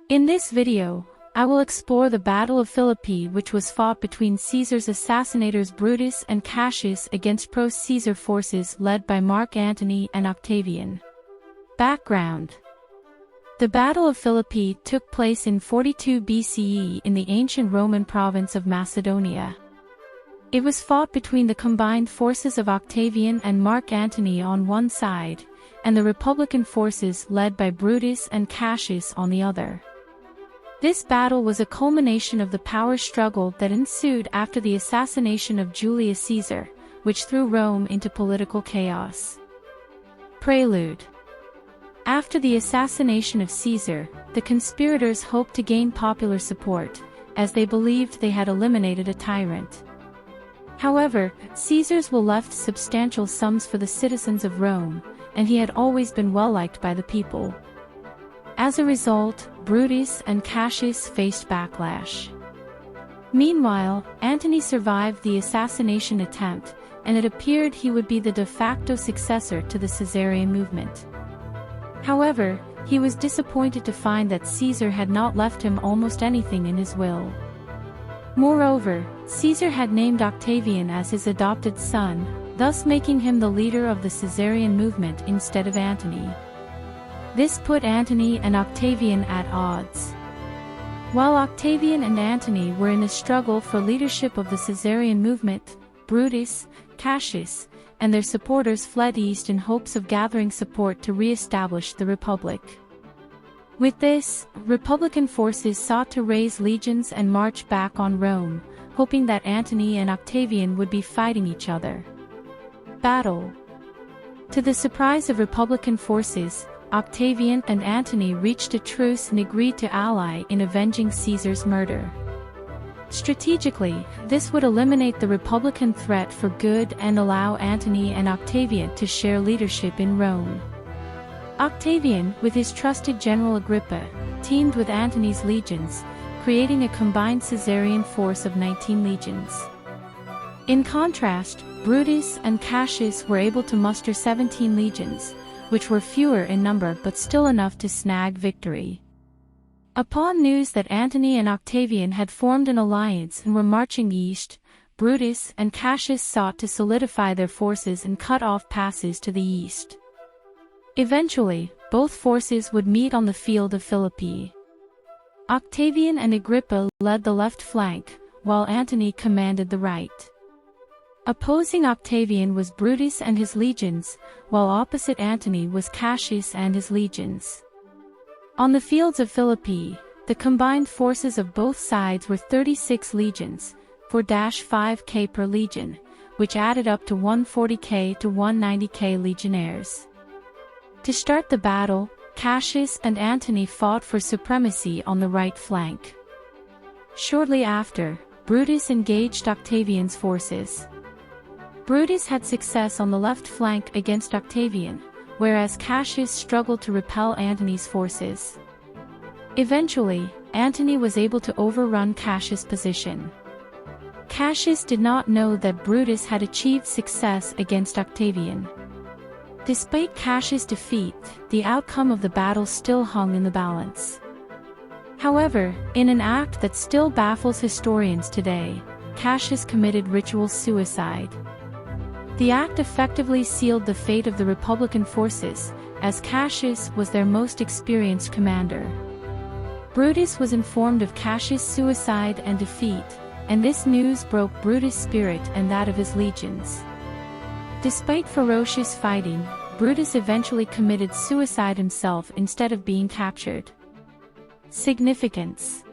In this video, I will explore the Battle of Philippi, which was fought between Caesar's assassinators Brutus and Cassius against pro-Caesar forces led by Mark Antony and Octavian. Background: the Battle of Philippi took place in 42 BCE in the ancient Roman province of Macedonia. It was fought between the combined forces of Octavian and Mark Antony on one side, and the Republican forces led by Brutus and Cassius on the other. This battle was a culmination of the power struggle that ensued after the assassination of Julius Caesar, which threw Rome into political chaos. Prelude: after the assassination of Caesar, the conspirators hoped to gain popular support, as they believed they had eliminated a tyrant. However, Caesar's will left substantial sums for the citizens of Rome, and he had always been well-liked by the people. As a result, Brutus and Cassius faced backlash. Meanwhile, Antony survived the assassination attempt, and it appeared he would be the de facto successor to the Caesarion movement. However, he was disappointed to find that Caesar had not left him almost anything in his will. Moreover, Caesar had named Octavian as his adopted son, thus making him the leader of the Caesarion movement instead of Antony. This put Antony and Octavian at odds. While Octavian and Antony were in a struggle for leadership of the Caesarion movement, Brutus, Cassius, and their supporters fled east in hopes of gathering support to re-establish the Republic. With this, Republican forces sought to raise legions and march back on Rome, hoping that Antony and Octavian would be fighting each other. Battle: to the surprise of Republican forces, Octavian and Antony reached a truce and agreed to ally in avenging Caesar's murder. Strategically, this would eliminate the Republican threat for good and allow Antony and Octavian to share leadership in Rome. Octavian, with his trusted general Agrippa, teamed with Antony's legions, creating a combined Caesarian force of 19 legions. In contrast, Brutus and Cassius were able to muster 17 legions, which were fewer in number but still enough to snag victory. Upon news that Antony and Octavian had formed an alliance and were marching east, Brutus and Cassius sought to solidify their forces and cut off passes to the east. Eventually, both forces would meet on the field of Philippi. Octavian and Agrippa led the left flank, while Antony commanded the right. Opposing Octavian was Brutus and his legions, while opposite Antony was Cassius and his legions. On the fields of Philippi, the combined forces of both sides were 36 legions, 4-5k per legion, which added up to 140k to 190k legionnaires. To start the battle, Cassius and Antony fought for supremacy on the right flank. Shortly after, Brutus engaged Octavian's forces. Brutus had success on the left flank against Octavian, whereas Cassius struggled to repel Antony's forces. Eventually, Antony was able to overrun Cassius' position. Cassius did not know that Brutus had achieved success against Octavian. Despite Cassius' defeat, the outcome of the battle still hung in the balance. However, in an act that still baffles historians today, Cassius committed ritual suicide. The act effectively sealed the fate of the Republican forces, as Cassius was their most experienced commander. Brutus was informed of Cassius' suicide and defeat, and this news broke Brutus' spirit and that of his legions. Despite ferocious fighting, Brutus eventually committed suicide himself instead of being captured. Significance: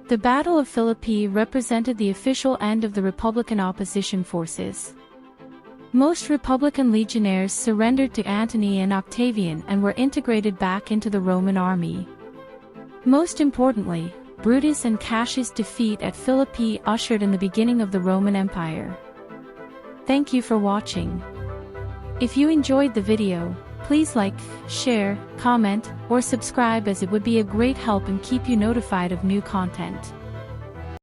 the Battle of Philippi represented the official end of the Republican opposition forces. Most Republican legionnaires surrendered to Antony and Octavian and were integrated back into the Roman army. Most importantly, Brutus and Cassius' defeat at Philippi ushered in the beginning of the Roman Empire. Thank you for watching. If you enjoyed the video, please like, share, comment, or subscribe, as it would be a great help and keep you notified of new content.